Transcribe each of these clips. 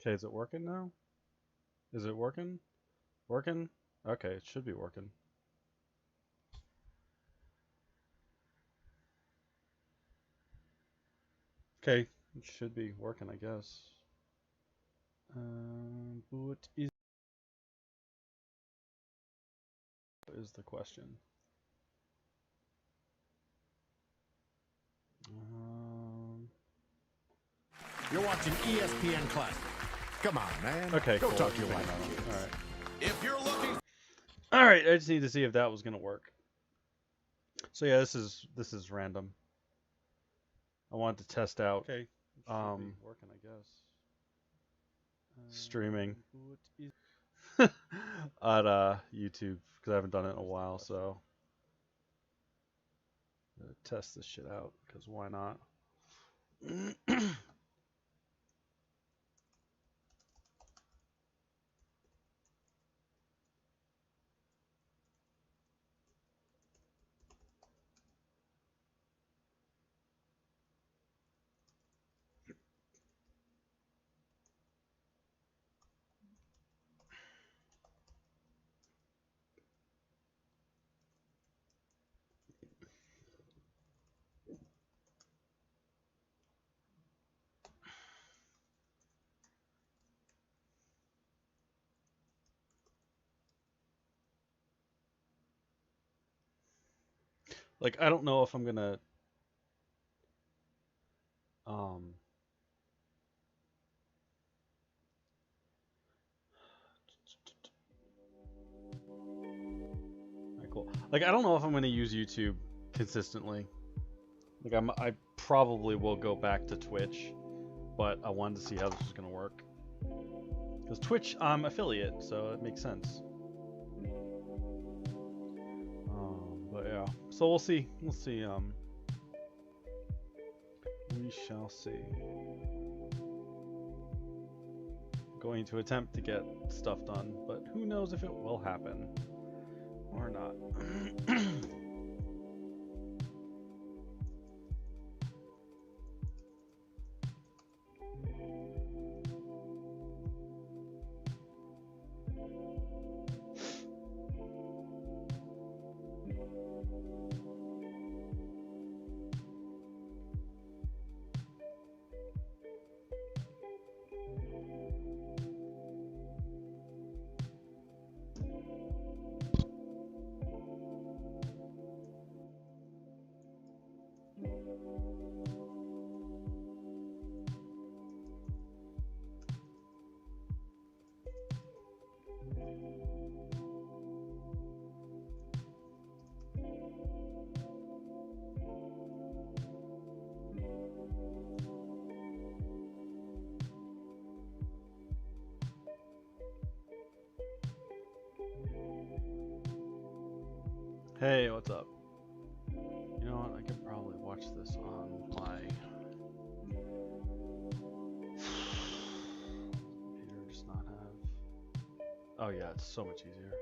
Okay, is it working now? Is it working? Working? Okay, it should be working. Okay, it should be working, I guess. What is the question? Um, You're watching ESPN Classic. Come on, man. okay, Go cool. talk to your wife. All right. If you're looking... All right, I just need to see if that was gonna work. So yeah, this is random. I wanted to test out. Okay, working, I guess. Streaming on YouTube because I haven't done it in a while, so test this shit out because why not? Like I don't know if I'm gonna um cool. Like I don't know if I'm gonna use YouTube consistently. Like I probably will go back to Twitch, but I wanted to see how this was gonna work. Because Twitch, I'm affiliate, so it makes sense. But yeah, so we'll see. We'll see. We shall see. Going to attempt to get stuff done, but who knows if it will happen or not. Hey, what's up? You know what? I could probably watch this on my computer, just not have. Oh yeah, it's so much easier.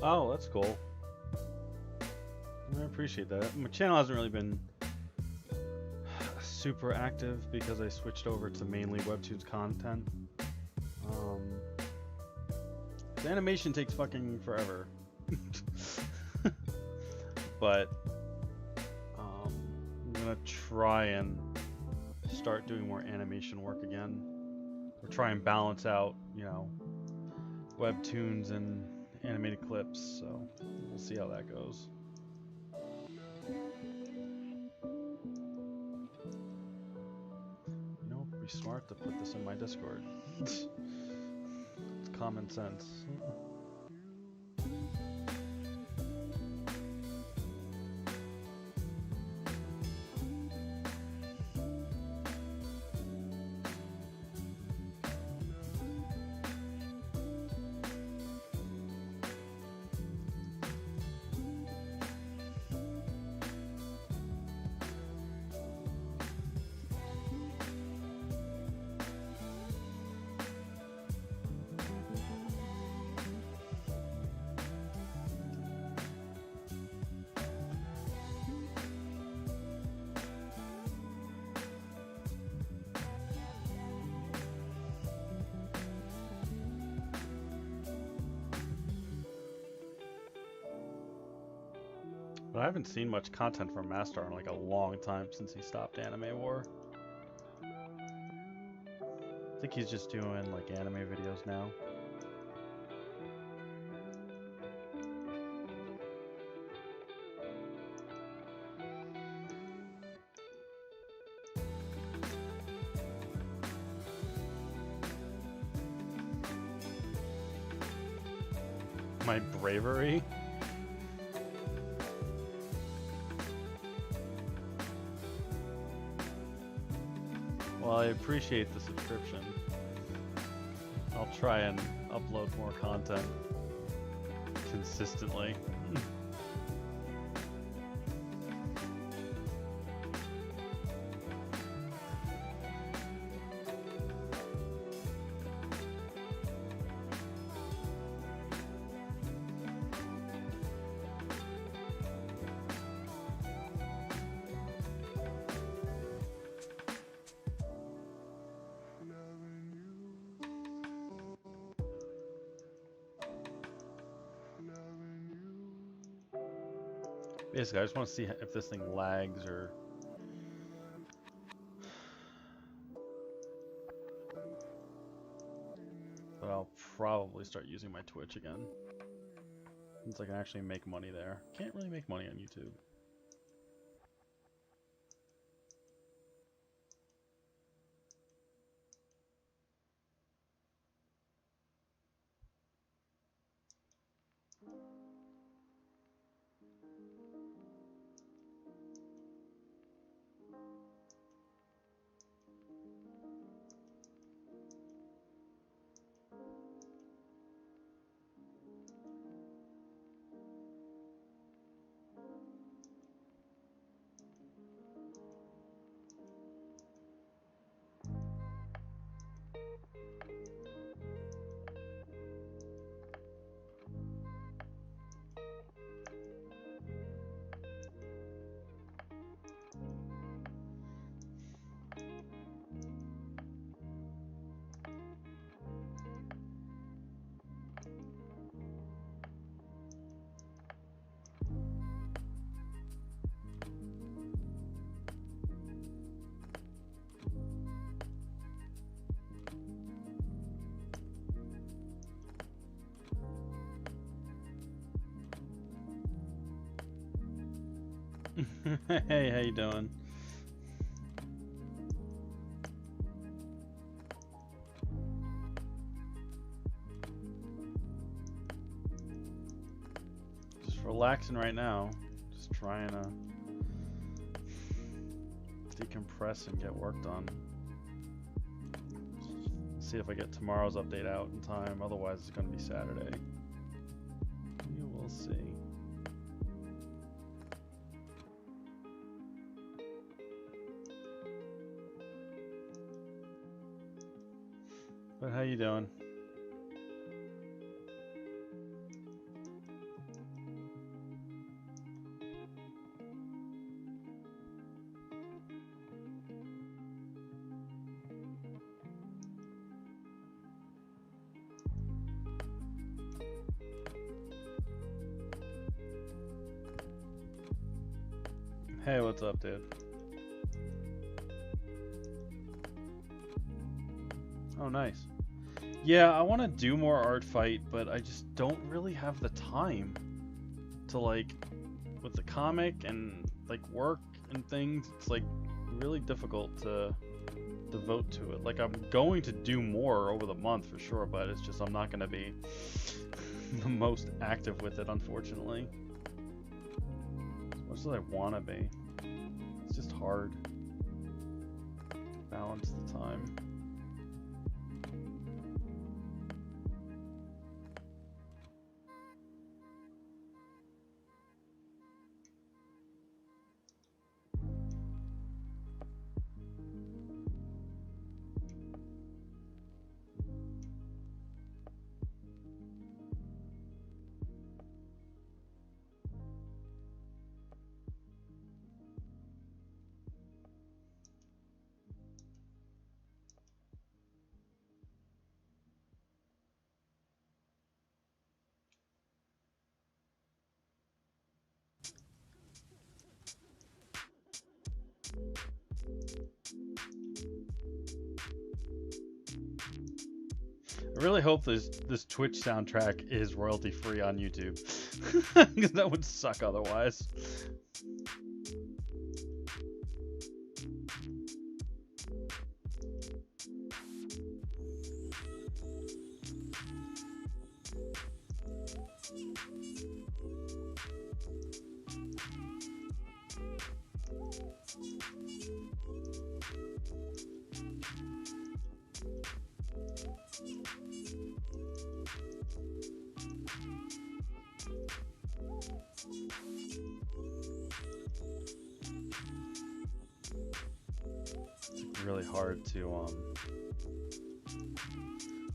Oh, that's cool. I appreciate that. My channel hasn't really been super active because I switched over to mainly Webtoons content. The animation takes fucking forever. But I'm gonna try and start doing more animation work again. Or try and balance out, you know, Webtoons and animated clips, so we'll see how that goes. You know, it'd be smart to put this in my Discord. It's common sense. But I haven't seen much content from Master in like a long time since he stopped Anime War. I think he's just doing like anime videos now. My bravery? Well, I appreciate the subscription. I'll try and upload more content consistently. Basically, I just want to see if this thing lags or... But I'll probably start using my Twitch again, since I can actually make money there. Can't really make money on YouTube. Hey, how you doing? Just relaxing right now. Just trying to decompress and get work done. See if I get tomorrow's update out in time. Otherwise, it's going to be Saturday. You will see. But how you doing? Hey, what's up, dude? Oh, nice. Yeah, I want to do more art fight, but I just don't really have the time to, like, with the comic and like work and things. It's like really difficult to devote to it. Like, I'm going to do more over the month for sure, but it's just I'm not going to be the most active with it, unfortunately. As much as I want to be, it's just hard to balance the time. I really hope this Twitch soundtrack is royalty free on YouTube, because that would suck otherwise. It's really hard to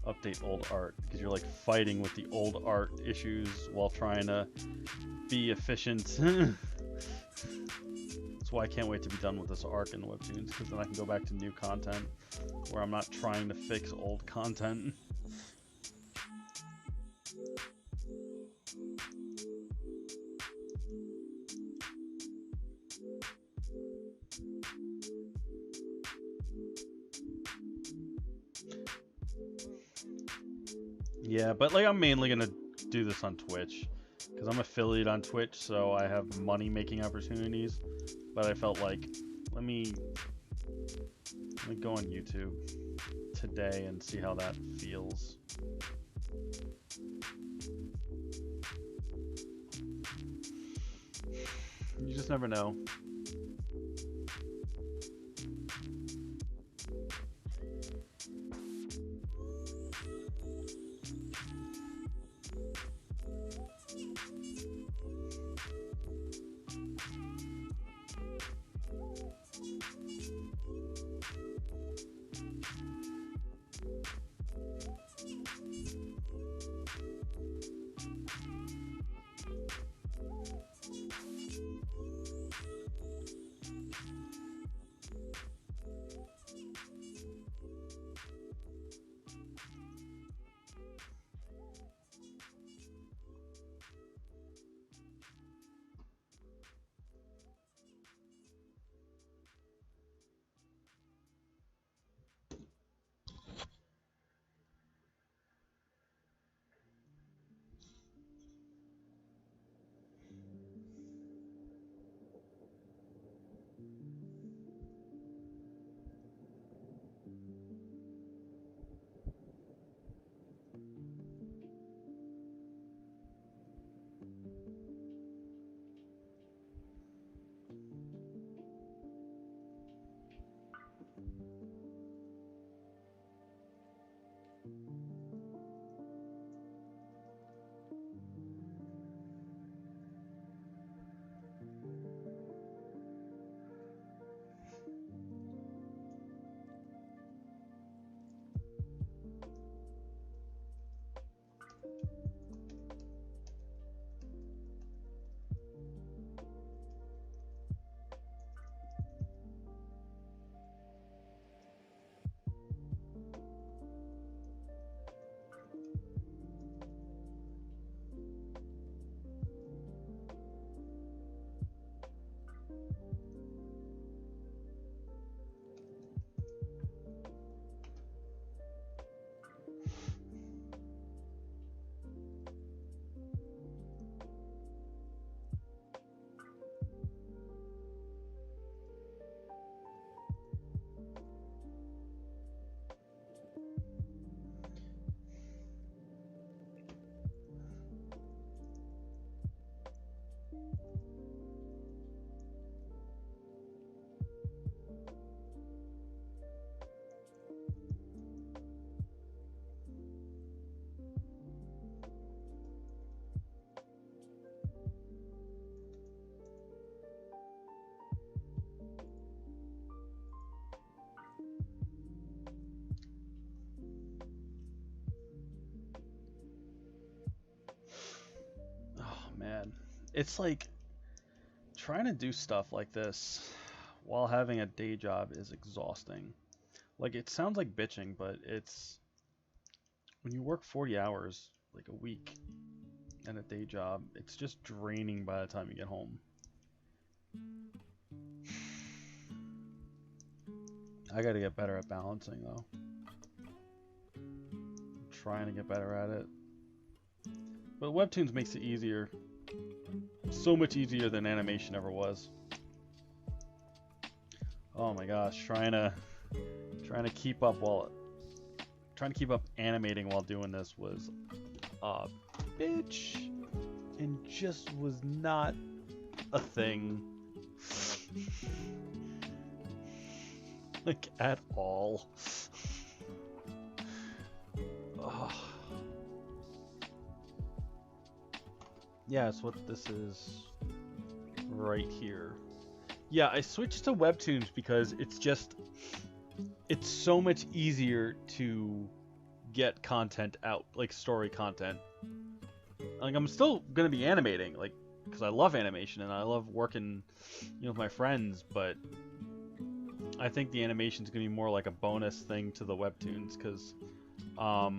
update old art because you're like fighting with the old art issues while trying to be efficient. That's why I can't wait to be done with this arc in the Webtoons, because then I can go back to new content where I'm not trying to fix old content. Yeah, but like I'm mainly gonna do this on Twitch because I'm affiliate on Twitch, so I have money making opportunities. But I felt like let me go on YouTube today and see how that feels. You just never know. It's like trying to do stuff like this while having a day job is exhausting. Like, it sounds like bitching, but it's when you work 40 hours like a week and a day job, it's just draining by the time you get home. I gotta get better at balancing though. I'm trying to get better at it. But Webtoons makes it easier. So much easier than animation ever was. Oh my gosh, trying to keep up animating while doing this was a bitch and just was not a thing. Like, at all. Ugh. Yeah, it's what this is right here. Yeah, I switched to Webtoons because it's so much easier to get content out, like story content. Like, I'm still gonna be animating, like, because I love animation and I love working, with my friends, but I think the animation is gonna be more like a bonus thing to the Webtoons, because I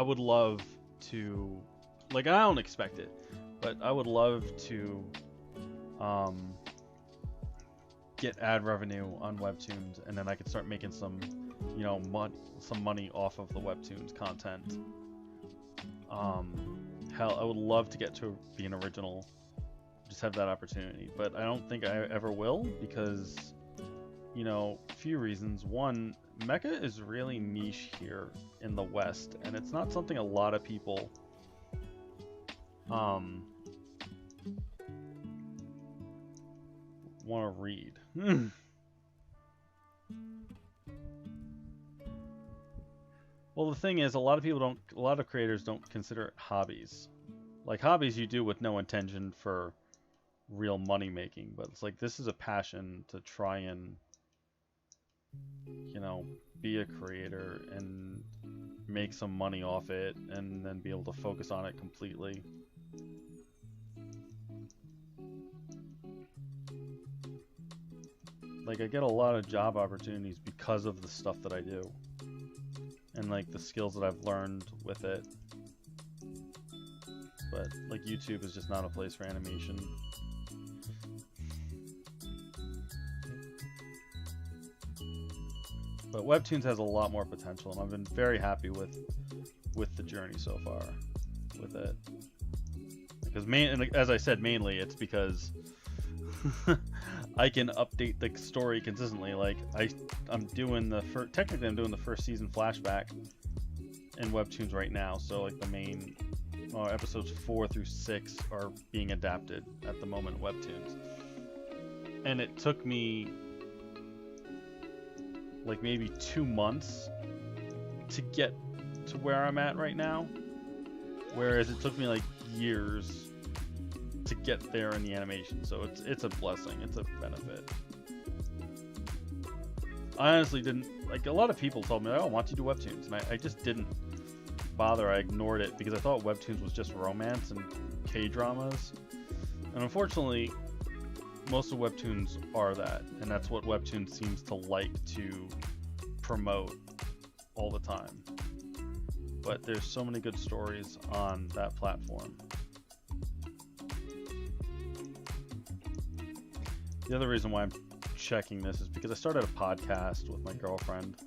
would love to, like, I don't expect it, but I would love to get ad revenue on Webtoons, and then I could start making some, some money off of the Webtoons content. Hell, I would love to get to be an original, just have that opportunity, but I don't think I ever will, because, a few reasons. One, mecha is really niche here in the West, and it's not something a lot of people want to read. Well, the thing is, a lot of creators don't consider it hobbies. Like, hobbies you do with no intention for real money making, but it's like, this is a passion to try and, be a creator and make some money off it, and then be able to focus on it completely. Like, I get a lot of job opportunities because of the stuff that I do, and like the skills that I've learned with it. But like, YouTube is just not a place for animation. But Webtoons has a lot more potential, and I've been very happy with the journey so far with it. Because as I said, mainly it's because I can update the story consistently. Like, I'm doing the first season flashback in Webtoons right now. So like, the main episodes 4 through 6 are being adapted at the moment in Webtoons, and it took me like maybe 2 months to get to where I'm at right now, whereas it took me like years to get there in the animation. So it's a blessing, it's a benefit. I honestly didn't, like, a lot of people told me, I don't want you to do Webtoons, and I just didn't bother. I ignored it because I thought Webtoons was just romance and K-dramas, and unfortunately most of Webtoons are that, and that's what Webtoons seems to like to promote all the time. But there's so many good stories on that platform. The other reason why I'm checking this is because I started a podcast with my girlfriend,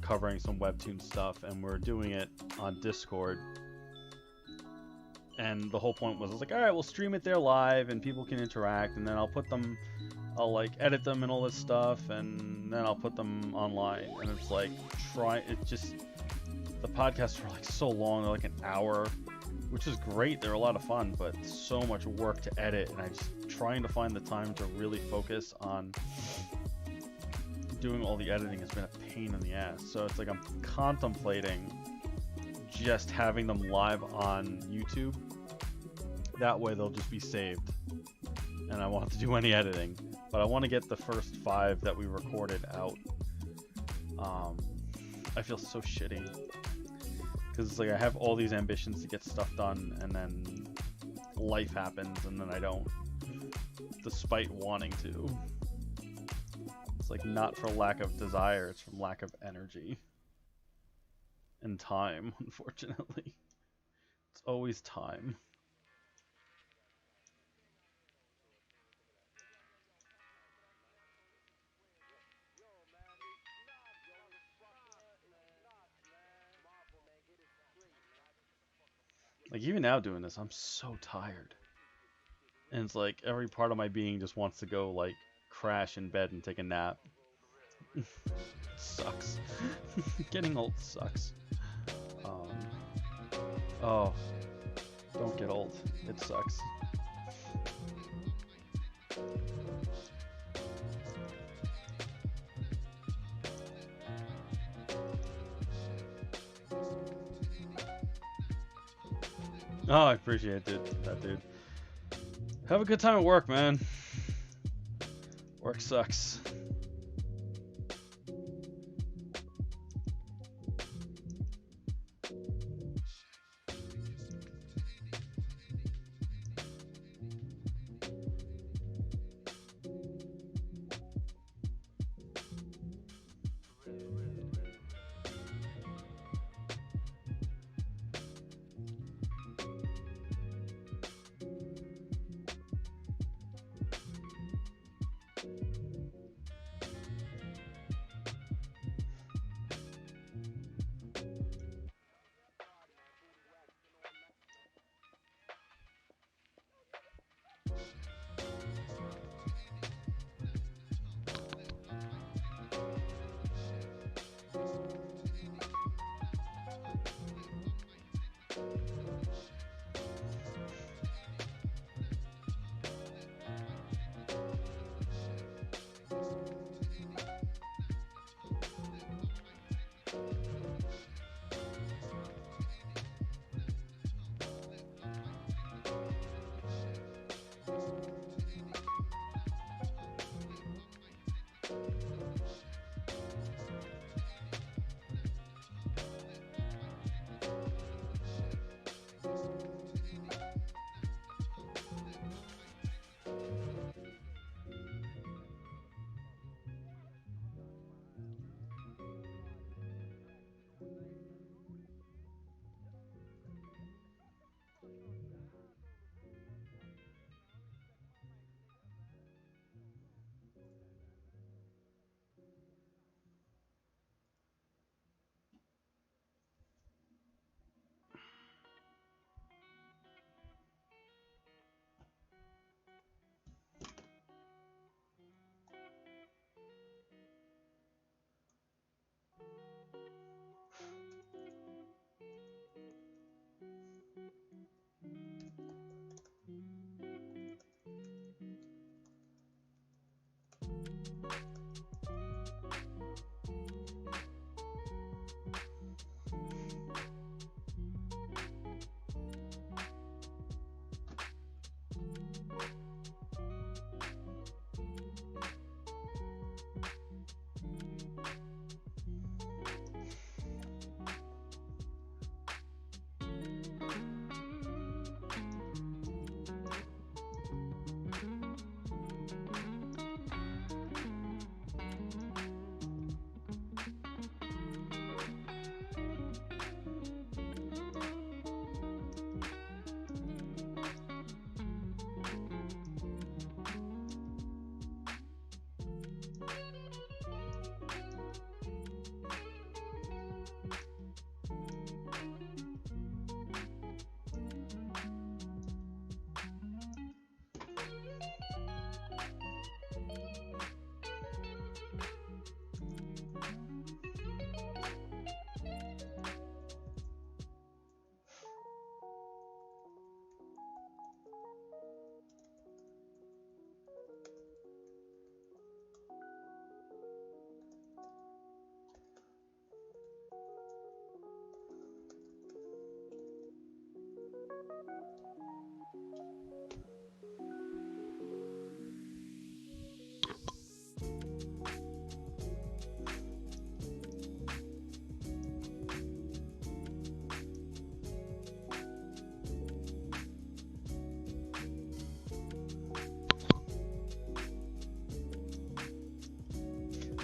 covering some Webtoon stuff, and we're doing it on Discord. And the whole point was, I was like, all right, we'll stream it there live and people can interact, and then I'll like edit them and all this stuff, and then I'll put them online. And it's like, the podcasts were like so long, they're like an hour, which is great, they're a lot of fun, but so much work to edit, and I'm just trying to find the time to really focus on doing all the editing has been a pain in the ass. So it's like, I'm contemplating just having them live on YouTube. That way they'll just be saved, and I won't have to do any editing. But I want to get the first 5 that we recorded out. I feel so shitty, because it's like, I have all these ambitions to get stuff done, and then life happens and then I don't, despite wanting to. It's like not for lack of desire, it's from lack of energy. And time, unfortunately. It's always time. Like, even now doing this, I'm so tired. And it's like every part of my being just wants to go, like, crash in bed and take a nap. It sucks. Getting old sucks. Oh, don't get old. It sucks. Oh, I appreciate that, dude. Have a good time at work, man. Work sucks.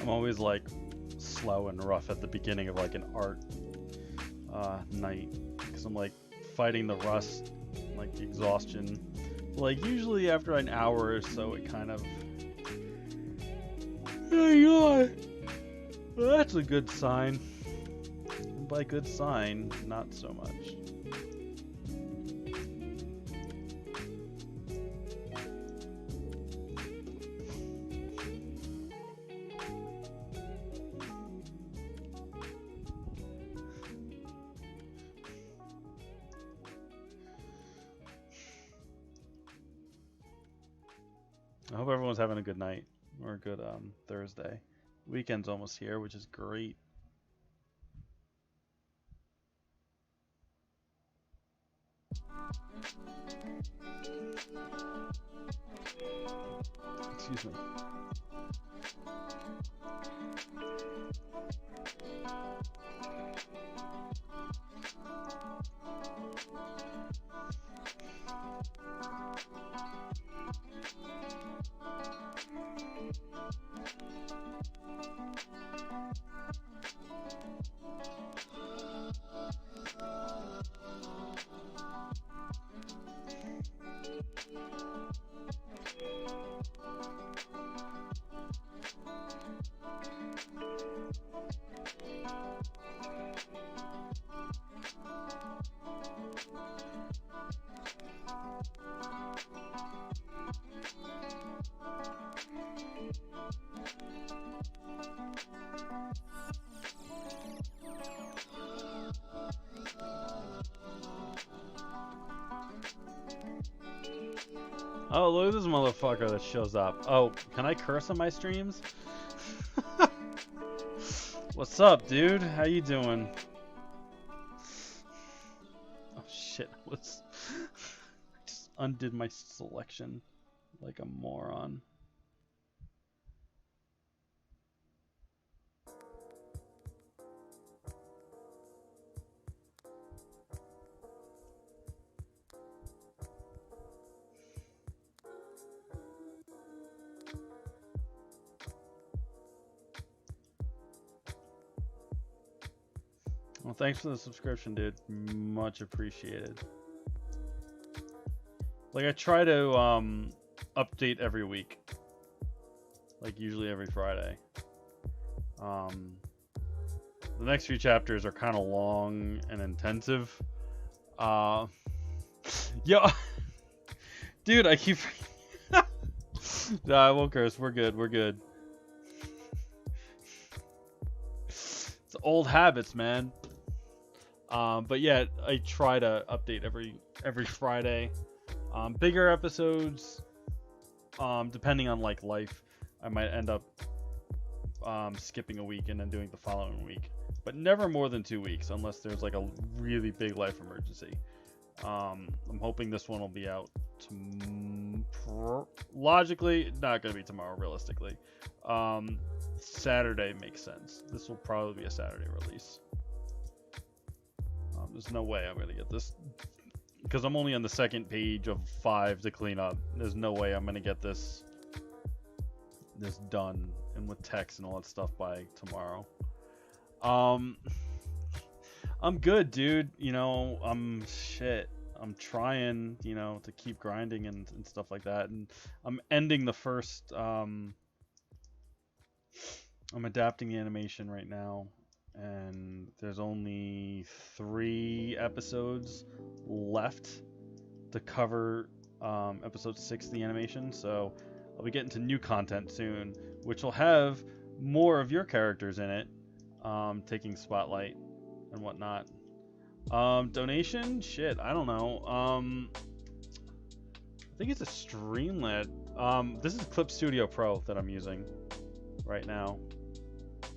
I'm always like slow and rough at the beginning of like an art night, because I'm like fighting the rust, like the exhaustion. Like usually after an hour or so, it kind of. Oh God. Well, that's a good sign. And by good sign, not so much. I hope everyone's having a good night or a good Thursday. Weekend's almost here, which is great. Excuse me. Oh, look at this motherfucker that shows up. Oh, can I curse on my streams? What's up, dude? How you doing? Oh shit, I just undid my selection like a moron. Well, thanks for the subscription, dude. Much appreciated. Like, I try to update every week. Like, usually every Friday. The next few chapters are kind of long and intensive. Yo, dude, I keep. Nah, I won't curse. We're good. We're good. It's old habits, man. But yeah, I try to update every Friday. Bigger episodes, depending on like life, I might end up skipping a week and then doing the following week. But never more than 2 weeks unless there's like a really big life emergency. I'm hoping this one will be out logically, not gonna be tomorrow, realistically. Saturday makes sense. This will probably be a Saturday release. There's no way I'm gonna get this because I'm only on the second page of 5 to clean up. There's no way I'm gonna get this done and with text and all that stuff by tomorrow. I'm good, dude. You know, I'm trying, you know, to keep grinding and stuff like that. And I'm ending the first. I'm adapting the animation right now, and there's only 3 episodes left to cover episode 6 of the animation. So I'll be getting to new content soon, which will have more of your characters in it, taking spotlight and whatnot. Donation? Shit, I don't know. I think it's a Streamlit. This is Clip Studio Pro that I'm using right now.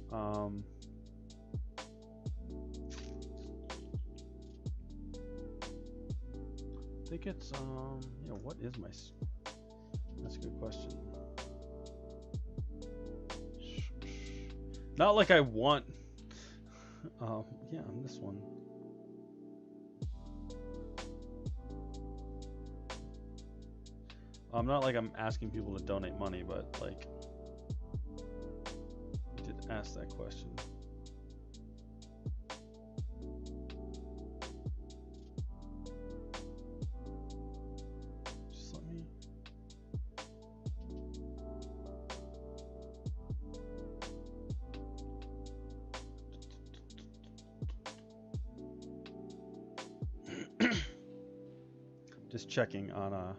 I think it's you know, what is my? That's a good question. Not like I want. Yeah, on this one. Not like I'm asking people to donate money, but like, ask that question. Just let me. Just checking on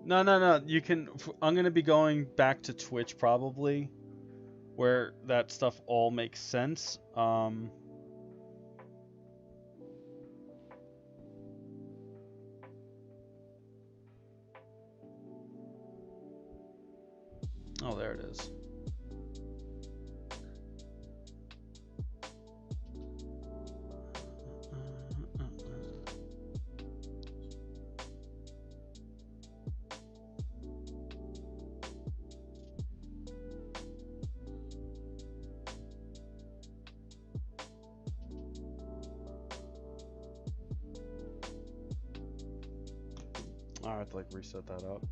No. You can. I'm gonna be going back to Twitch probably, where that stuff all makes sense. Oh, there it is. I have to like reset that up.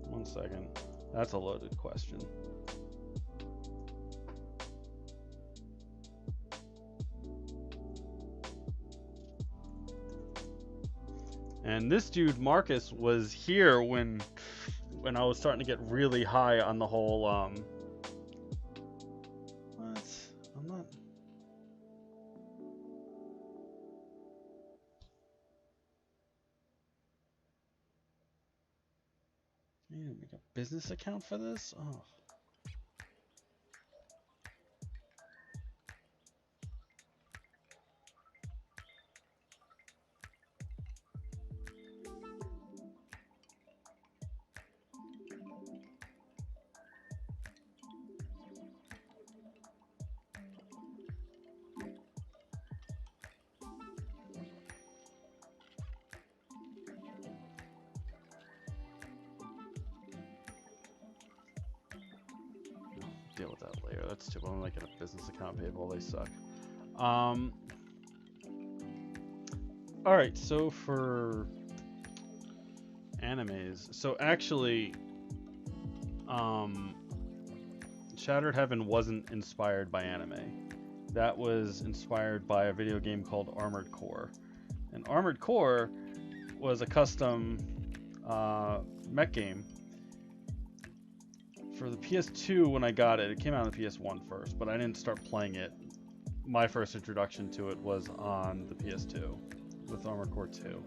One second. That's a loaded question. And this dude Marcus was here when I was starting to get really high on the whole what? I'm not. I need to make a business account for this? Oh. Deal with that later. That's too. I'm making a business account payable. They suck. All right. So for animes, so actually, Shattered Heaven wasn't inspired by anime. That was inspired by a video game called Armored Core, and Armored Core was a custom mech game. For the PS2, when I got it, it came out on the PS1 first, but I didn't start playing it. My first introduction to it was on the PS2 with Armored Core 2.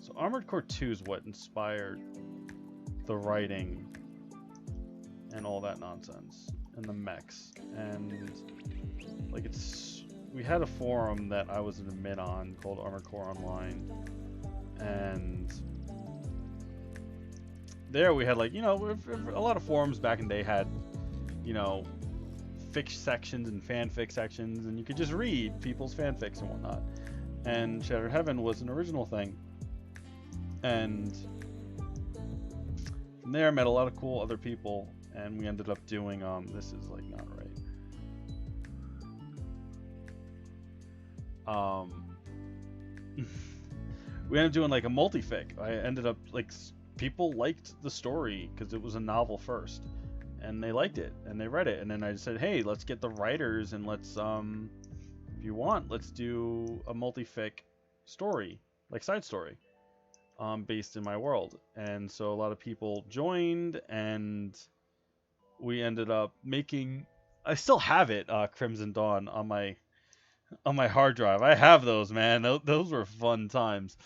So Armored Core 2 is what inspired the writing and all that nonsense and the mechs. And like we had a forum that I was an admin on called Armored Core Online, and there we had like, you know, a lot of forums back in the day had, you know, fic sections and fanfic sections, and you could just read people's fanfics and whatnot. And Shattered Heaven was an original thing. And from there I met a lot of cool other people, and we ended up doing this is like not right. We ended up doing like a multi-fic. I ended up like, people liked the story because it was a novel first, and they liked it and they read it, and then I said, hey, let's get the writers and let's if you want, let's do a multi-fic story, like side story, based in my world. And so a lot of people joined, and we ended up making, I still have it, Crimson Dawn on my hard drive. I have those, man. Those were fun times.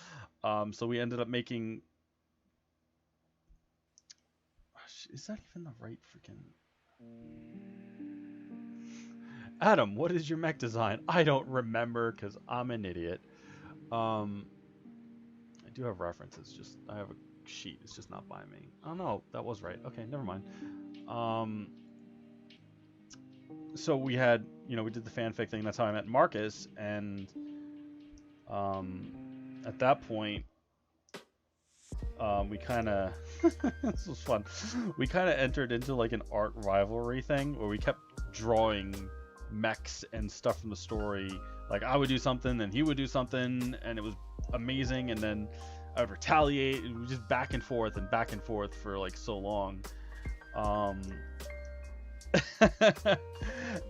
So we ended up making, is that even the right freaking... Adam, what is your mech design? I don't remember because I'm an idiot. I do have references, just I have a sheet, it's just not by me. Oh no, that was right. Okay, never mind. So we had, you know, we did the fanfic thing. That's how I met Marcus, and at that point, we kind of this was fun. We kind of entered into like an art rivalry thing where we kept drawing mechs and stuff from the story. Like I would do something, and he would do something, and it was amazing. And then I would retaliate, and we just back and forth and back and forth for like so long.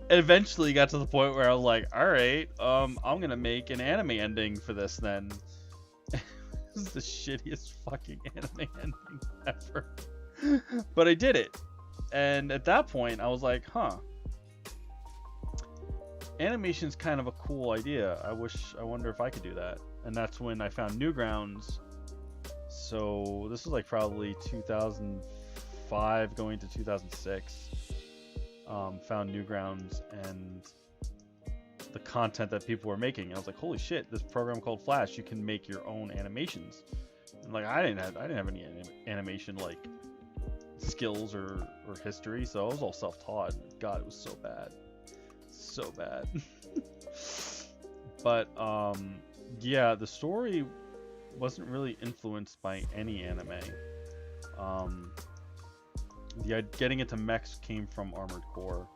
Eventually got to the point where I was like, all right, I'm gonna make an anime ending for this then. This is the shittiest fucking anime ending ever. But I did it. And at that point, I was like, huh. Animation's kind of a cool idea. I wonder if I could do that. And that's when I found Newgrounds. So this was like probably 2005 going to 2006. Found Newgrounds and the content that people were making. And I was like, holy shit, this program called Flash, you can make your own animations. And like I didn't have any animation like skills or history, so I was all self-taught. God, it was so bad. So bad. But yeah, the story wasn't really influenced by any anime. Getting into mechs came from Armored Core.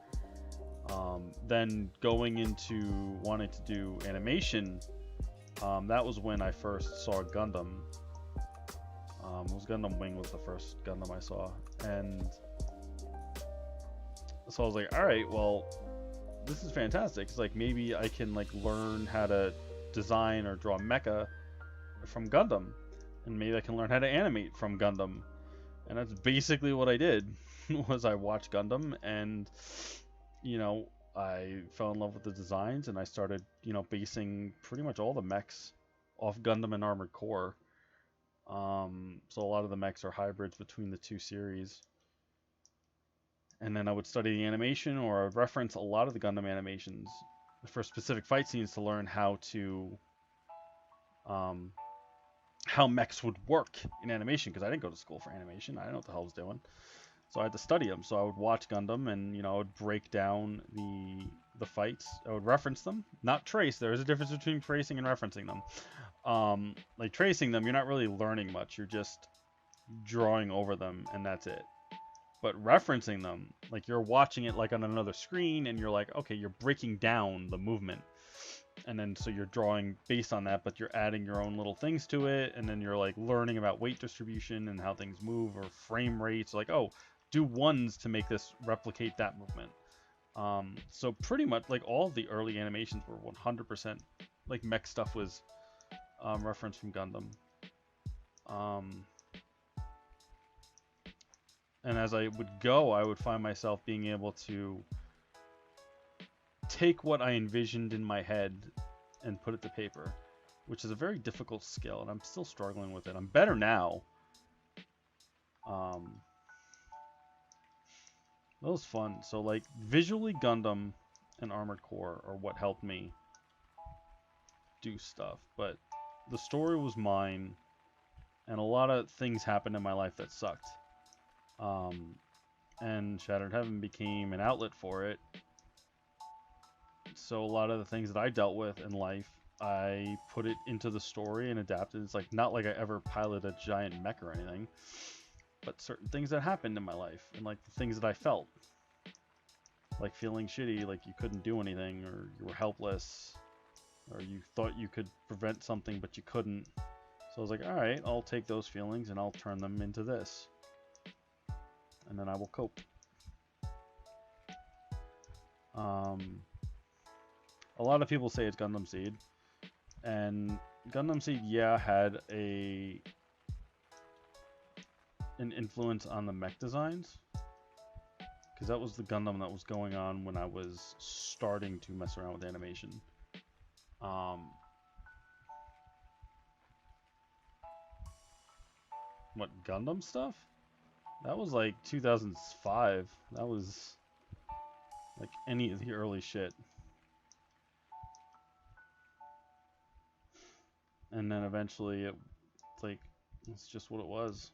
Then going into wanting to do animation, that was when I first saw Gundam. It was Gundam Wing was the first Gundam I saw, and so I was like, all right, well, this is fantastic. It's like maybe I can like learn how to design or draw mecha from Gundam, and maybe I can learn how to animate from Gundam. And that's basically what I did. Was I watched Gundam, and you know, I fell in love with the designs, and I started, you know, basing pretty much all the mechs off Gundam and Armored Core. So a lot of the mechs are hybrids between the two series. And then I would study the animation, or I would reference a lot of the Gundam animations for specific fight scenes to learn how mechs would work in animation, because I didn't go to school for animation. I didn't know what the hell I was doing. So I had to study them. So I would watch Gundam, and you know, I would break down the fights. I would reference them, not trace. There is a difference between tracing and referencing them. Like tracing them, you're not really learning much. You're just drawing over them, and that's it. But referencing them, like you're watching it like on another screen, and you're like, okay, you're breaking down the movement, and then so you're drawing based on that, but you're adding your own little things to it, and then you're like learning about weight distribution and how things move, or frame rates. Like, oh, do ones to make this replicate that movement. So pretty much like all of the early animations were 100% like mech stuff was referenced from Gundam. And as I would go, I would find myself being able to take what I envisioned in my head and put it to paper, which is a very difficult skill, and I'm still struggling with it. I'm better now. That was fun. So like visually, Gundam and Armored Core are what helped me do stuff, but the story was mine, and a lot of things happened in my life that sucked. And Shattered Heaven became an outlet for it. So a lot of the things that I dealt with in life, I put it into the story and adapted. It's like not like I ever piloted a giant mech or anything, but certain things that happened in my life, and like the things that I felt, like feeling shitty, like you couldn't do anything, or you were helpless, or you thought you could prevent something but you couldn't. So I was like, all right, I'll take those feelings and I'll turn them into this, and then I will cope. A lot of people say it's Gundam Seed, and Gundam Seed, yeah, had an influence on the mech designs, because that was the Gundam that was going on when I was starting to mess around with animation. What, Gundam stuff? That was like 2005. That was like any of the early shit. And then eventually it's just what it was.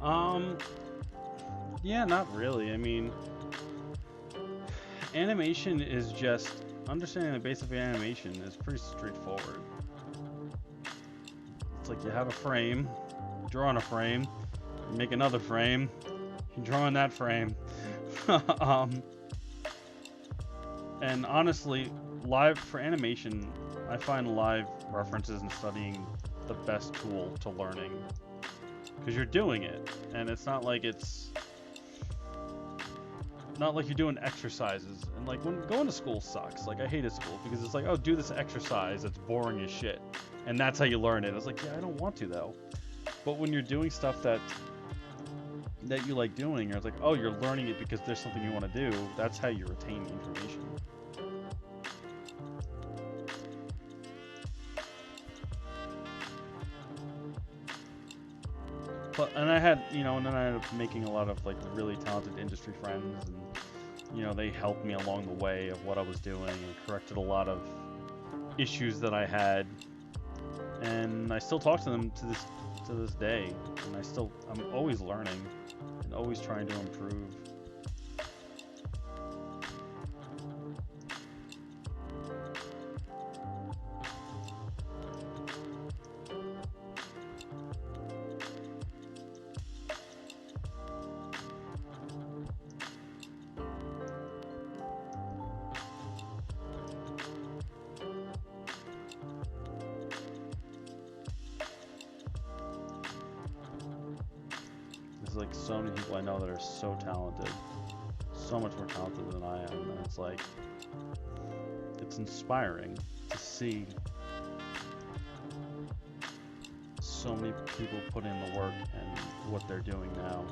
Um, yeah, not really. I mean, animation is just understanding the basic of animation is pretty straightforward. It's like you have a frame, you draw on a frame, you make another frame, you draw on that frame. um, and honestly, live for animation, I find live references and studying the best tool to learning because you're doing it, and it's not like you're doing exercises. And like when going to school sucks. Like I hated school because it's like, oh, do this exercise. It's boring as shit, and that's how you learn it. It's like, yeah, I don't want to though. But when you're doing stuff that you like doing, or it's like, oh, you're learning it because there's something you want to do. That's how you retain the information. But and I had, and then I ended up making a lot of like really talented industry friends, and they helped me along the way of what I was doing and corrected a lot of issues that I had. And I still talk to them to this day, and I'm always learning and always trying to improve. There's like so many people I know that are so talented, so much more talented than I am, and it's like, it's inspiring to see so many people put in the work and what they're doing now.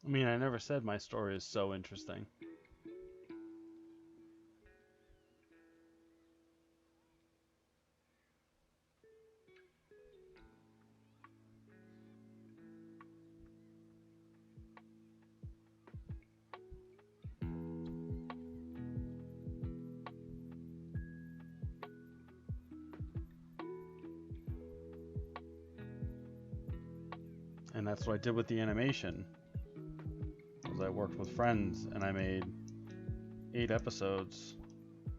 I mean, I never said my story is so interesting. And that's what I did with the animation. Was I worked with friends and I made 8 episodes.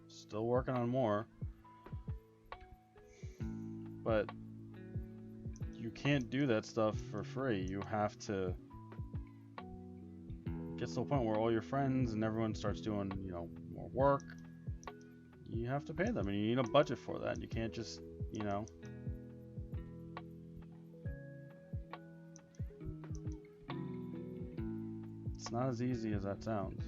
Still working on more. But you can't do that stuff for free. You have to get to the point where all your friends and everyone starts doing, you know, more work. You have to pay them, and you need a budget for that. You can't just, you know. It's not as easy as that sounds.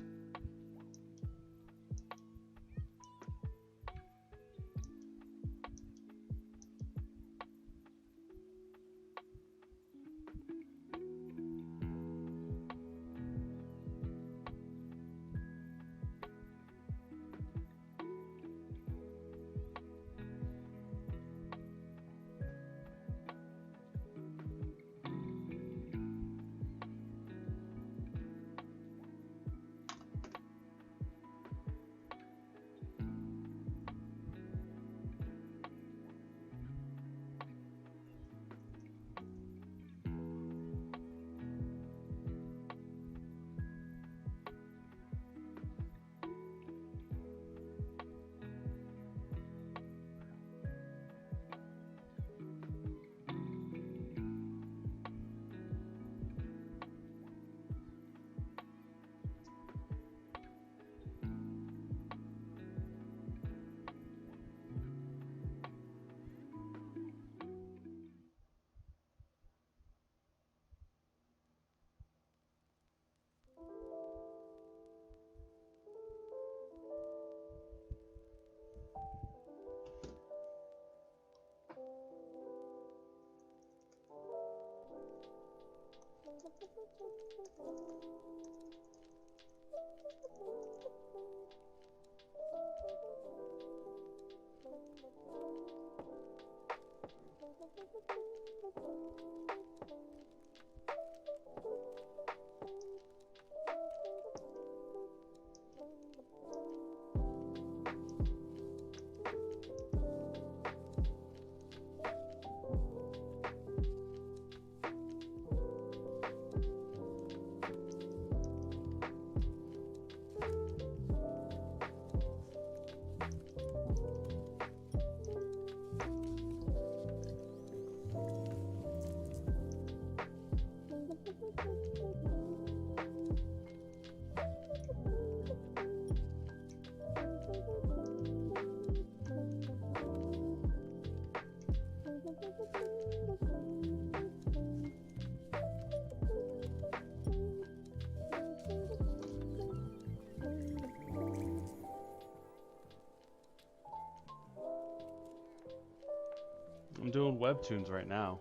I'm doing webtoons right now.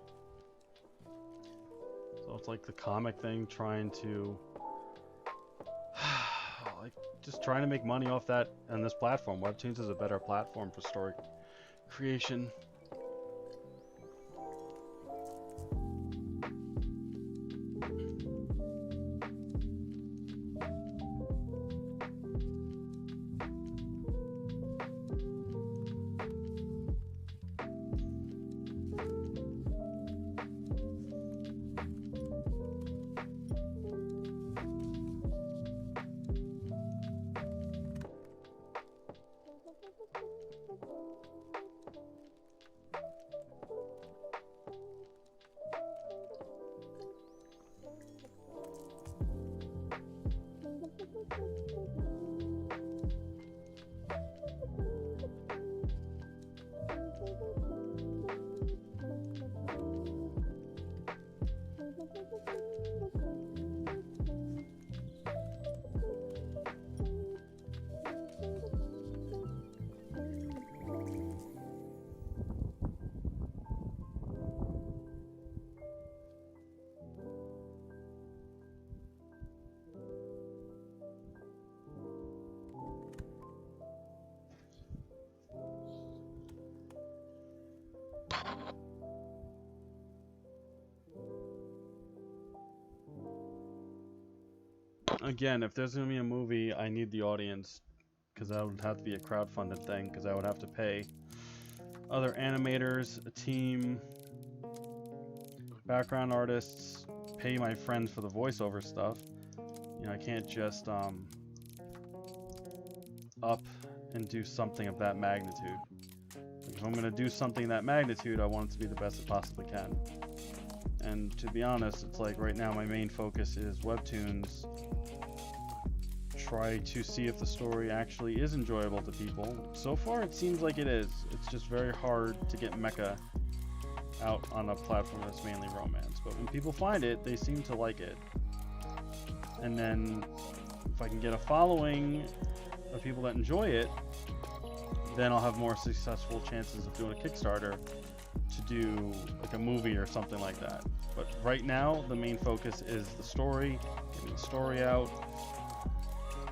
So it's like the comic thing, trying to like just trying to make money off that on this platform. Webtoons is a better platform for story creation. Again, if there's gonna be a movie, I need the audience, because that would have to be a crowdfunded thing, because I would have to pay other animators, a team, background artists, pay my friends for the voiceover stuff. You know, I can't just up and do something of that magnitude. If I'm gonna do something of that magnitude, I want it to be the best it possibly can. And to be honest, it's like right now my main focus is webtoons. Try to see if the story actually is enjoyable to people. So far it seems like it is. It's just very hard to get mecha out on a platform that's mainly romance. But when people find it, they seem to like it. And then if I can get a following of people that enjoy it, then I'll have more successful chances of doing a Kickstarter to do like a movie or something like that. But right now the main focus is the story, getting the story out,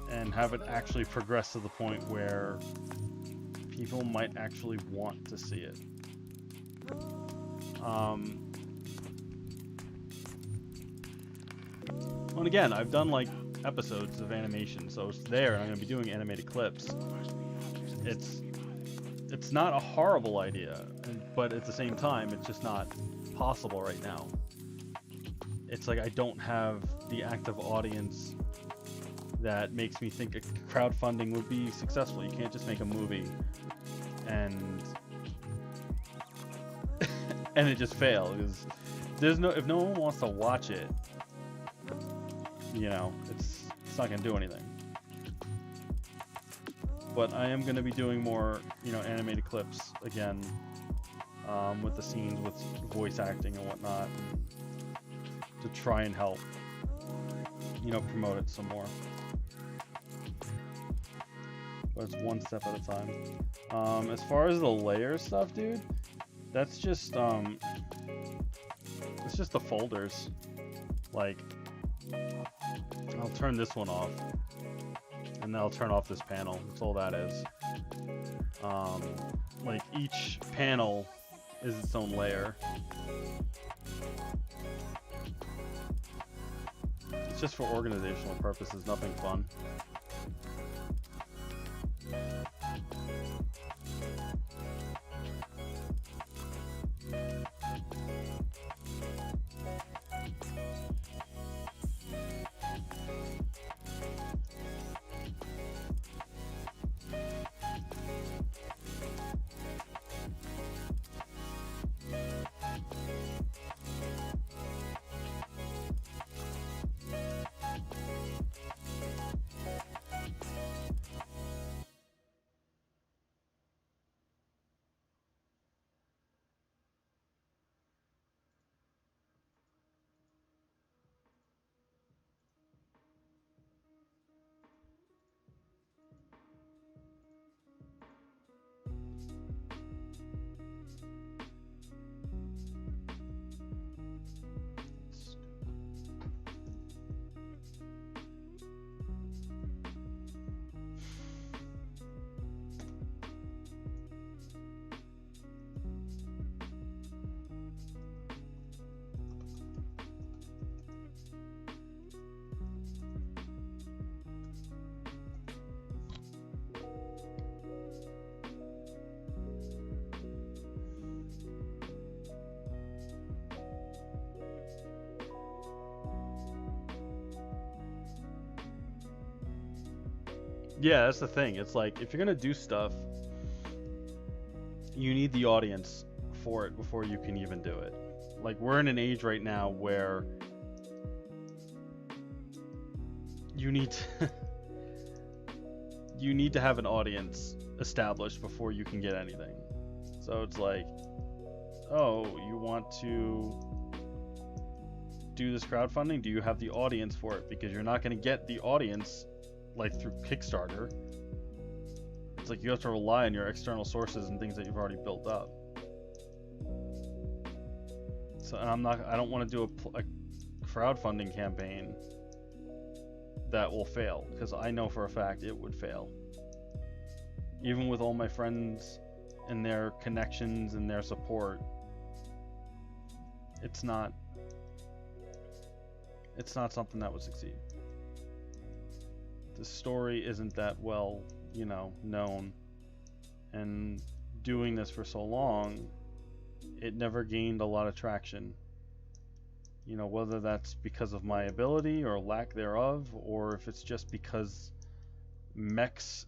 and have it actually progress to the point where people might actually want to see it. And again, I've done like episodes of animation, so it's there, and I'm going to be doing animated clips. It's not a horrible idea, but at the same time, it's just not possible right now. It's like I don't have the active audience that makes me think a crowdfunding would be successful. You can't just make a movie and and it just fail, because if no one wants to watch it, you know, it's not gonna do anything. But I am gonna be doing more, you know, animated clips again, with the scenes with voice acting and whatnot, to try and help, you know, promote it some more. But it's one step at a time. As far as the layer stuff, dude, that's just it's just the folders. Like, I'll turn this one off, and then I'll turn off this panel. That's all that is. Like, each panel is its own layer. It's just for organizational purposes, nothing fun. Yeah, that's the thing. It's like, if you're gonna do stuff, you need the audience for it before you can even do it. Like, we're in an age right now where you need to you need to have an audience established before you can get anything. So it's like, oh, you want to do this crowdfunding? Do you have the audience for it? Because you're not going to get the audience like through Kickstarter. It's like you have to rely on your external sources and things that you've already built up. So, and I don't want to do a crowdfunding campaign that will fail, because I know for a fact it would fail. Even with all my friends and their connections and their support, it's not something that would succeed. the story isn't that well, known, and doing this for so long, it never gained a lot of traction. Whether that's because of my ability or lack thereof, or if it's just because mechs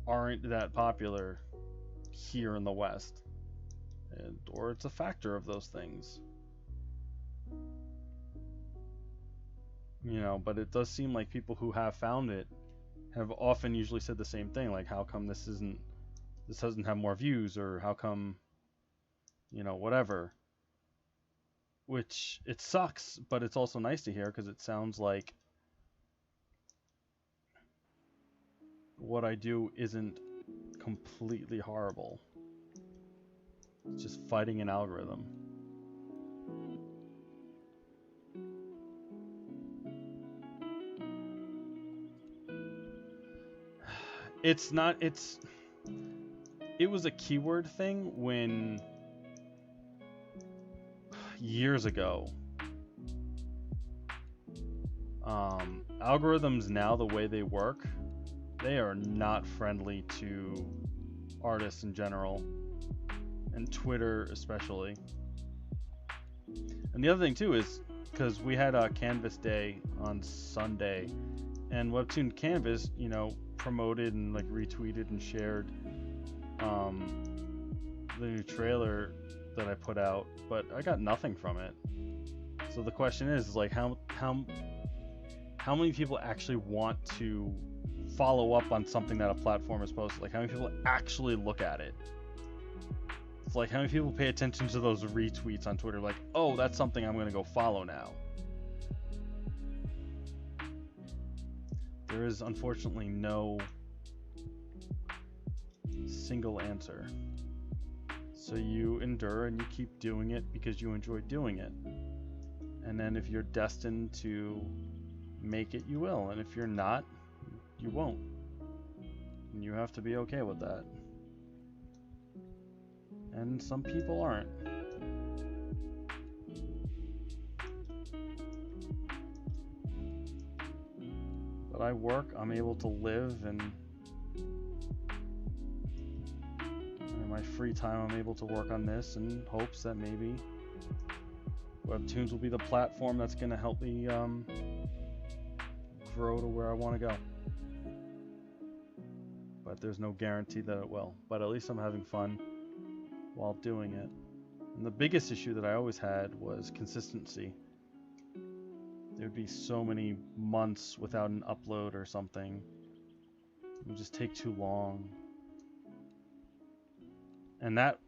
aren't that popular here in the West, or it's a factor of those things. But it does seem like people who have found it have often usually said the same thing, like, how come this doesn't have more views, or how come, whatever. Which, it sucks, but it's also nice to hear, because it sounds like what I do isn't completely horrible. It's just fighting an algorithm. It was a keyword thing when years ago. Algorithms now, the way they work, they are not friendly to artists in general, and Twitter especially. And the other thing too is, because we had a Canvas Day on Sunday, and Webtoon Canvas, promoted and like retweeted and shared the new trailer that I put out, but I got nothing from it. So the question is like, how many people actually want to follow up on something that a platform is posted? Like, how many people actually look at it? It's like, how many people pay attention to those retweets on Twitter? Like, oh, that's something I'm going to go follow now. There is unfortunately no single answer. So you endure and you keep doing it because you enjoy doing it. And then if you're destined to make it, you will. And if you're not, you won't. And you have to be okay with that. And some people aren't. But I work, I'm able to live, and in my free time I'm able to work on this in hopes that maybe Webtoons will be the platform that's going to help me grow to where I want to go. But there's no guarantee that it will. But at least I'm having fun while doing it. And the biggest issue that I always had was consistency. There'd be so many months without an upload or something. It would just take too long. And that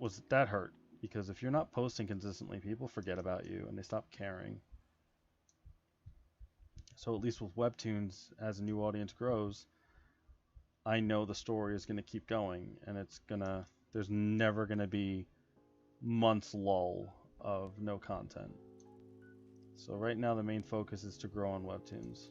hurt, because if you're not posting consistently, people forget about you and they stop caring. So at least with Webtoons, as a new audience grows, I know the story is going to keep going, and there's never going to be months lull of no content. So right now the main focus is to grow on Webtoons.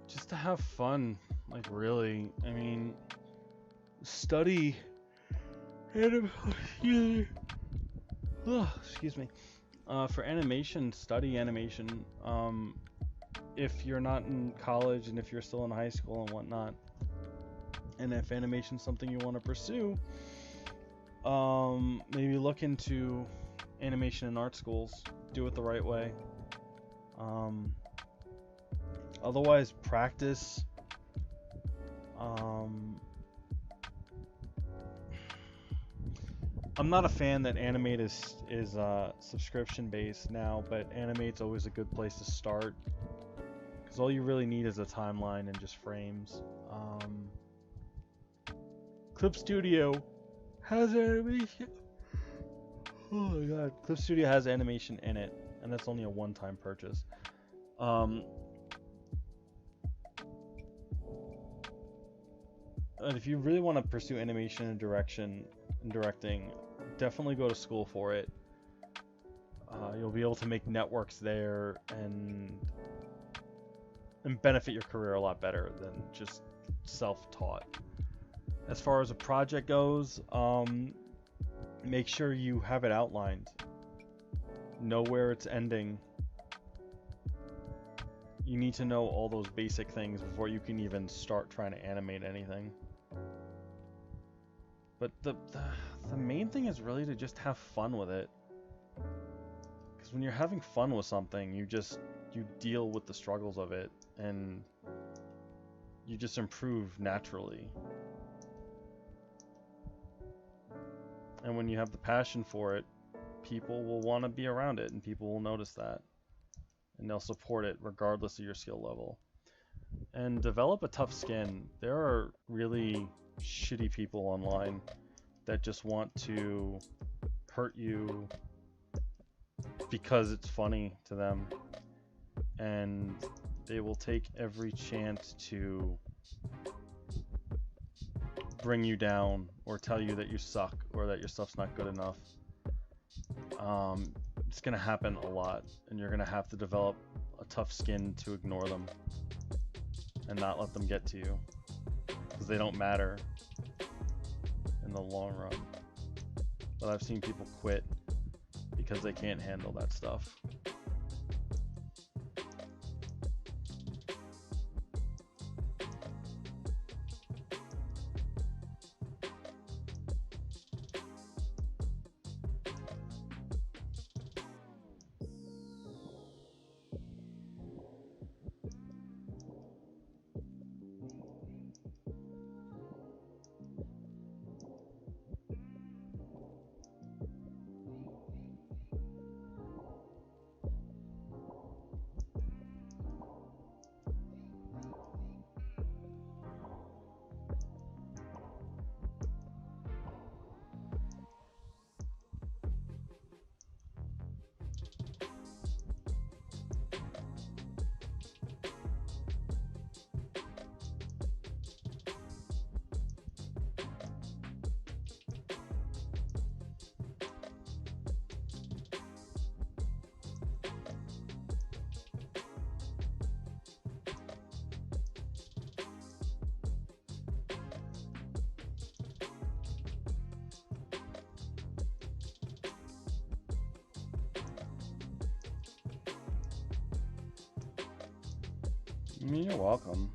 Just to have fun, like really. I mean, study excuse me. For animation, study animation. If you're not in college and if you're still in high school and whatnot, and if animation's something you want to pursue, maybe look into animation and art schools. Do it the right way. Otherwise, practice. I'm not a fan that Animate is subscription based now, but Animate's always a good place to start because all you really need is a timeline and just frames. Clip Studio has animation. Oh my god, Clip Studio has animation in it, and that's only a one-time purchase. And if you really want to pursue animation and directing, definitely go to school for it. You'll be able to make networks there and benefit your career a lot better than just self-taught. As far as a project goes, make sure you have it outlined. Know where it's ending. You need to know all those basic things before you can even start trying to animate anything. But the main thing is really to just have fun with it. Because when you're having fun with something, you deal with the struggles of it and you just improve naturally. And when you have the passion for it, people will want to be around it and people will notice that. And they'll support it regardless of your skill level. And develop a tough skin. There are really shitty people online that just want to hurt you because it's funny to them. And they will take every chance to bring you down or tell you that you suck or that your stuff's not good enough. It's gonna happen a lot, and you're gonna have to develop a tough skin to ignore them and not let them get to you, because they don't matter in the long run. But I've seen people quit because they can't handle that stuff. I mean, you're welcome.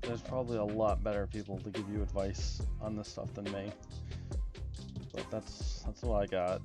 There's probably a lot better people to give you advice on this stuff than me. But that's what I got.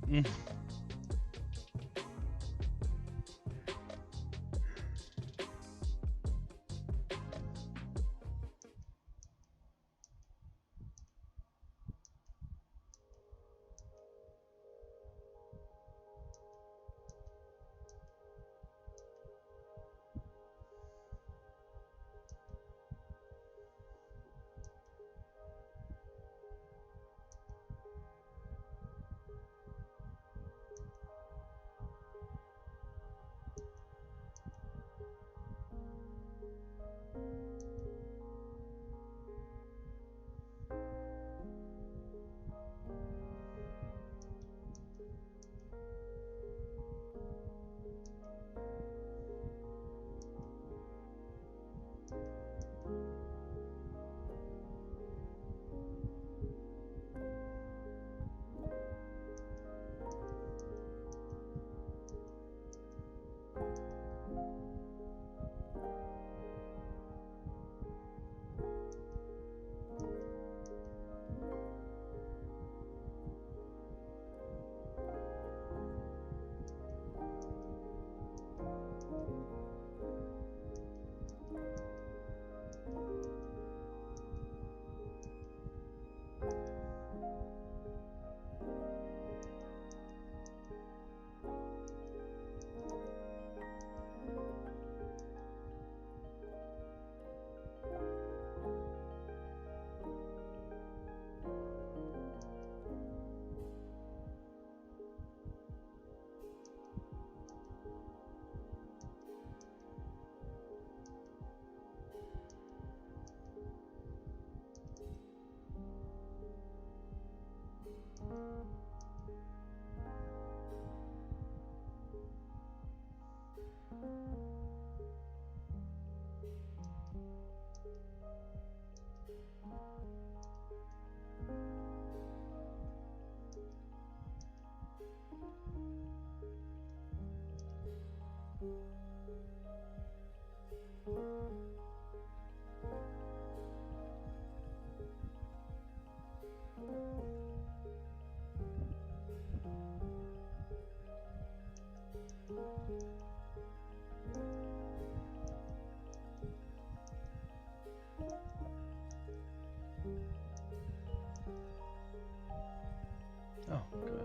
Oh, good.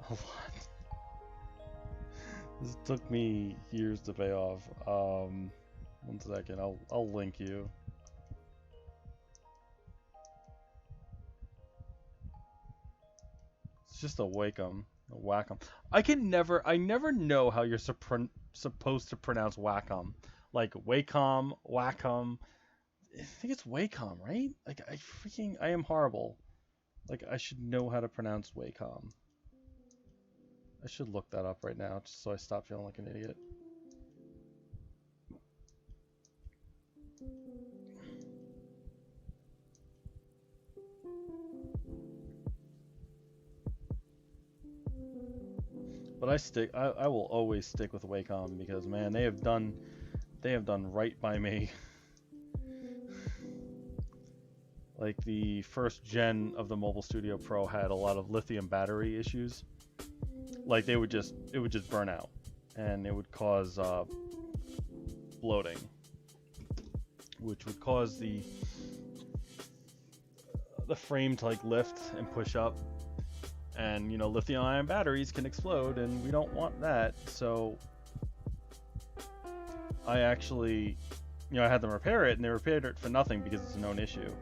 A lot. This took me years to pay off. 1 second, I'll link you. It's just a wake-em, a whack-em. I never know how you're supposed to pronounce whack-em. Like Wacom, whack-em. I think it's Wacom, right? Like I am horrible. Like I should know how to pronounce Wacom. I should look that up right now just so I stop feeling like an idiot. But I will always stick with Wacom because man, they have done right by me. Like the first gen of the Mobile Studio Pro had a lot of lithium battery issues. Like it would just burn out, and it would cause bloating, which would cause the frame to like lift and push up, and you know lithium-ion batteries can explode, and we don't want that. So I actually, I had them repair it, and they repaired it for nothing because it's a known issue.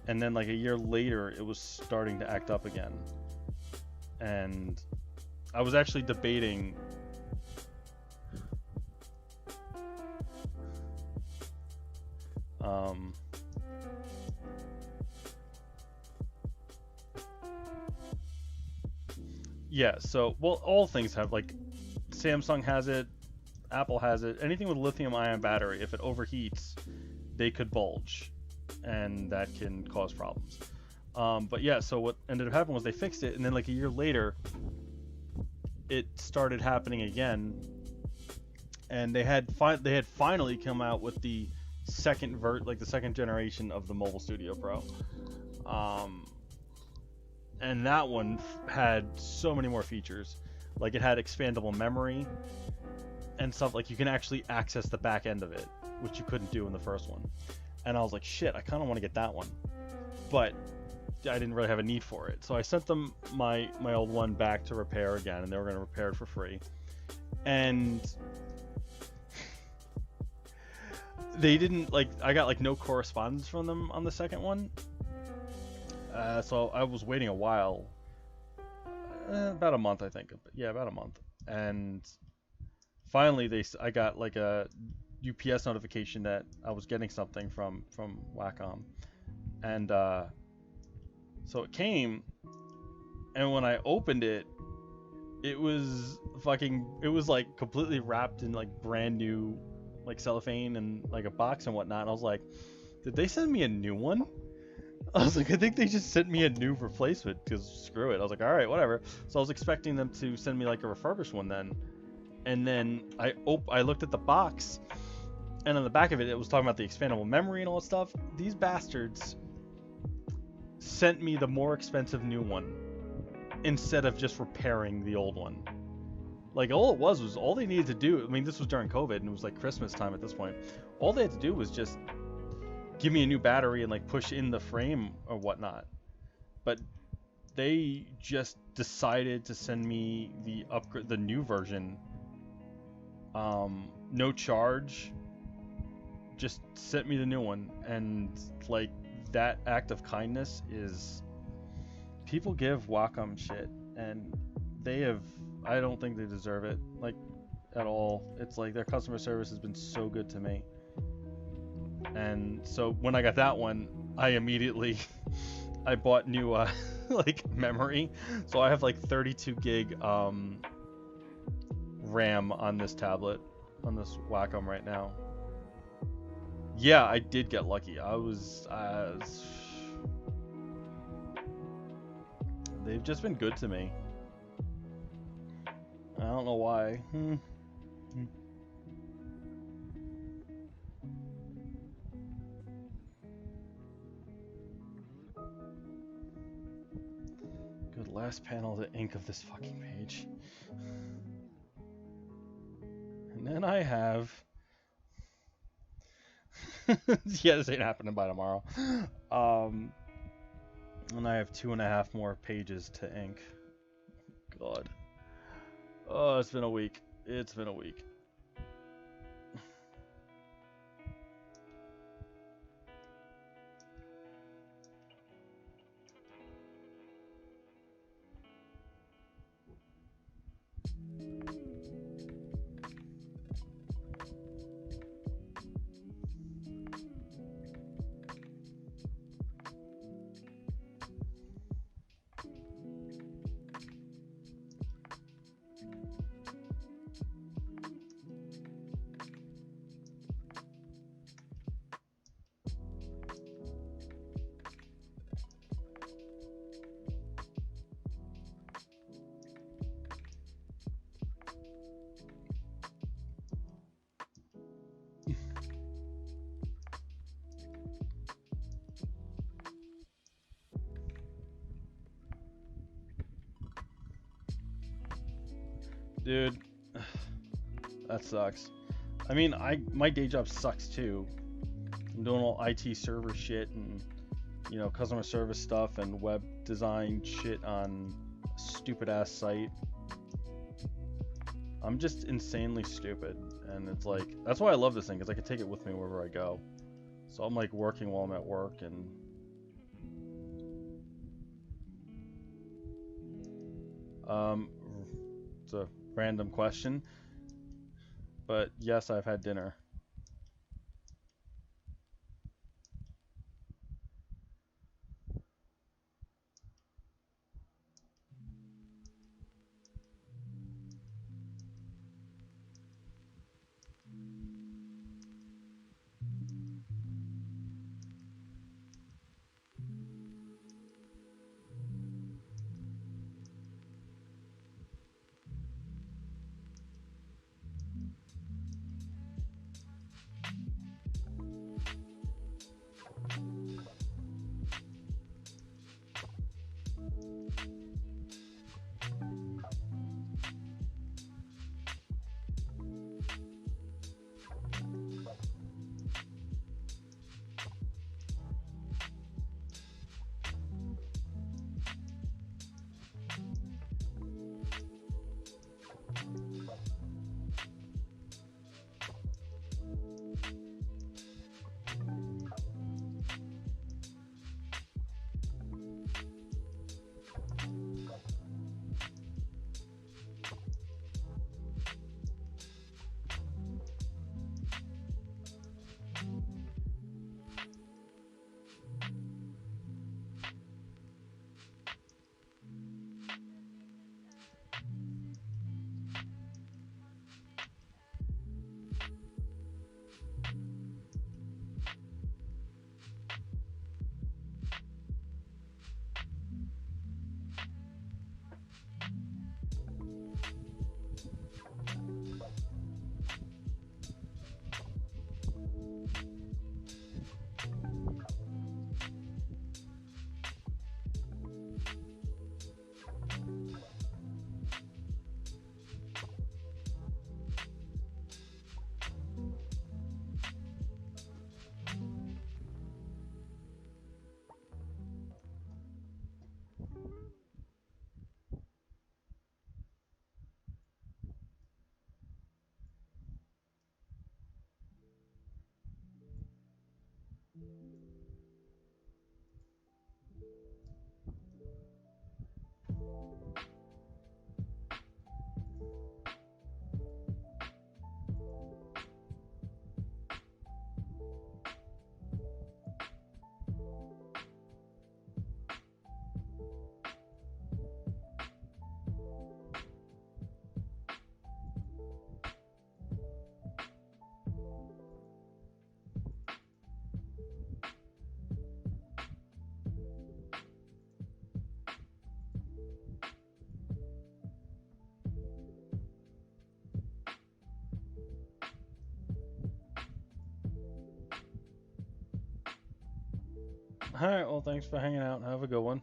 And then like a year later, it was starting to act up again, and I was actually debating yeah, so well, all things have, like Samsung has it, Apple has it, anything with lithium ion battery, if it overheats, they could bulge, and that can cause problems. But yeah, so what ended up happening was they fixed it, and then like a year later, it started happening again, and they had finally come out with the second generation of the Mobile Studio Pro, and that one had so many more features. Like it had expandable memory and stuff, like you can actually access the back end of it, which you couldn't do in the first one. And I was like, shit, I kind of want to get that one, but I didn't really have a need for it. So I sent them my old one back to repair again, and they were going to repair it for free. And they didn't, like, I got like no correspondence from them on the second one. So I was waiting a while, about a month, I think. Yeah, about a month. And finally I got like a UPS notification that I was getting something from Wacom. And so it came, and when I opened it, it was like completely wrapped in like brand new like cellophane and like a box and whatnot. And I was like, did they send me a new one? I was like, I think they just sent me a new replacement because screw it. I was like, all right, whatever. So I was expecting them to send me like a refurbished one then. And then I looked at the box, and on the back of it, it was talking about the expandable memory and all that stuff. These bastards sent me the more expensive new one instead of just repairing the old one. Like all it was all they needed to do, I mean this was during COVID and it was like Christmas time at this point, all they had to do was just give me a new battery and like push in the frame or whatnot. But they just decided to send me the new version, no charge, just sent me the new one. And like that act of kindness is people give Wacom shit, and they have. I don't think they deserve it, like, at all. It's like their customer service has been so good to me. And so when I got that one, I immediately I bought new like memory. So I have like 32 gig RAM on this tablet, on this Wacom right now. Yeah, I did get lucky. They've just been good to me. I don't know why. Good, last panel of the ink of this fucking page. And then I have... yeah, this ain't happening by tomorrow. And I have 2.5 more pages to ink. God. Oh, it's been a week. It's been a week. Dude, that sucks. I mean, my day job sucks too. I'm doing all IT server shit and, you know, customer service stuff and web design shit on a stupid ass site. I'm just insanely stupid, and it's like, that's why I love this thing, because I can take it with me wherever I go. So I'm like working while I'm at work, and it's a random question, but yes, I've had dinner. Alright, well, thanks for hanging out. Have a good one.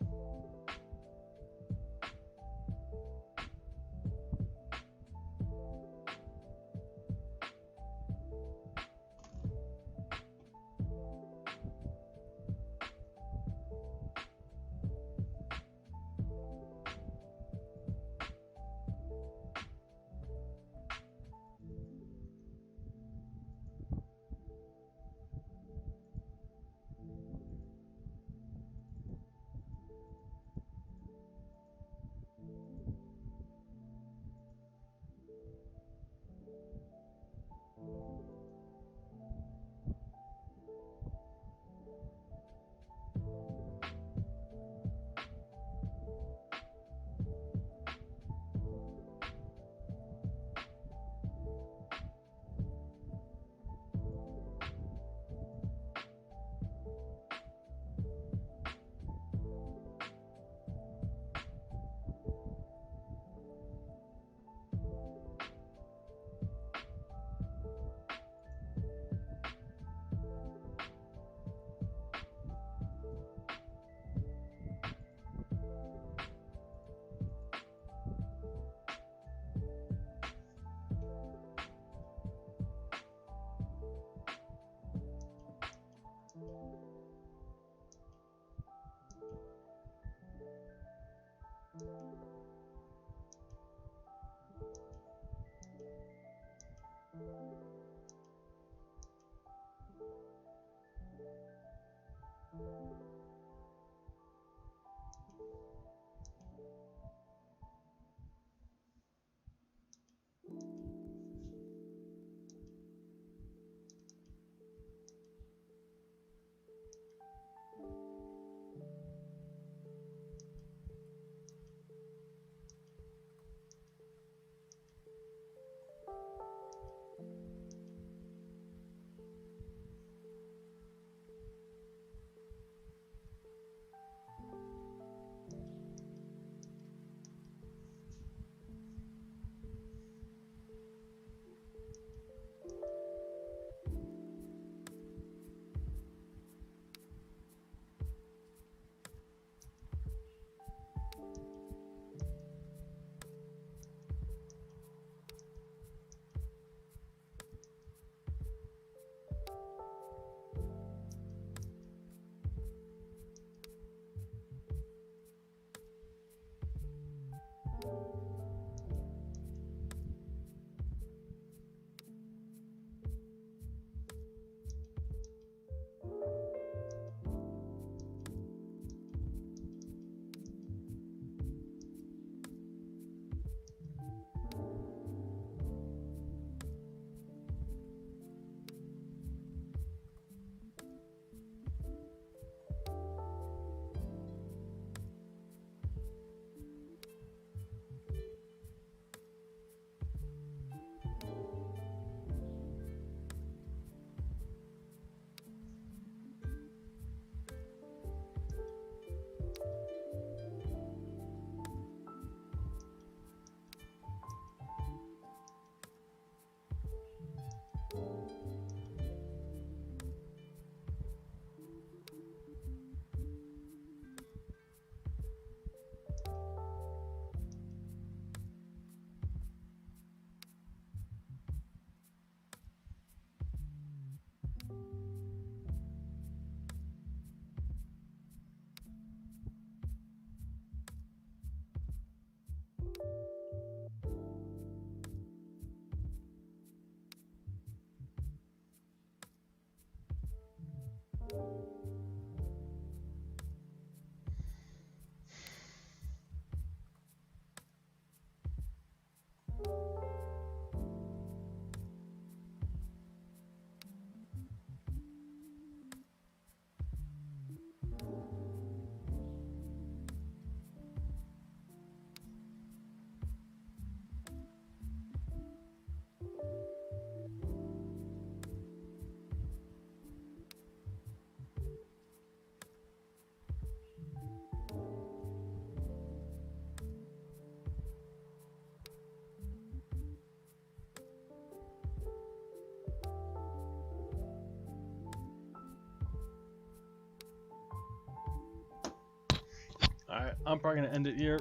I'm probably gonna end it here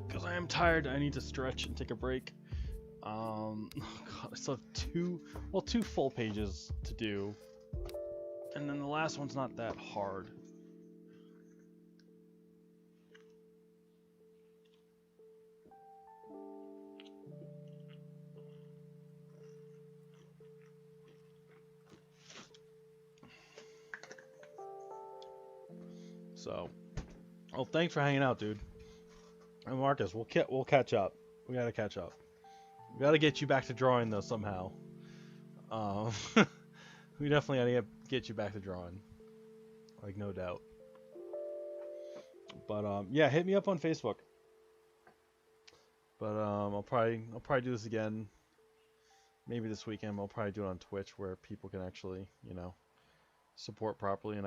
because I am tired. I need to stretch and take a break. Oh God, I still have two full pages to do, and then the last one's not that hard. So, well, thanks for hanging out, dude. And Marcus, we'll catch up. We gotta catch up. We gotta get you back to drawing though somehow. Um, we definitely gotta get you back to drawing, like no doubt. But yeah, hit me up on Facebook. But I'll probably do this again. Maybe this weekend. I'll probably do it on Twitch where people can actually, support properly and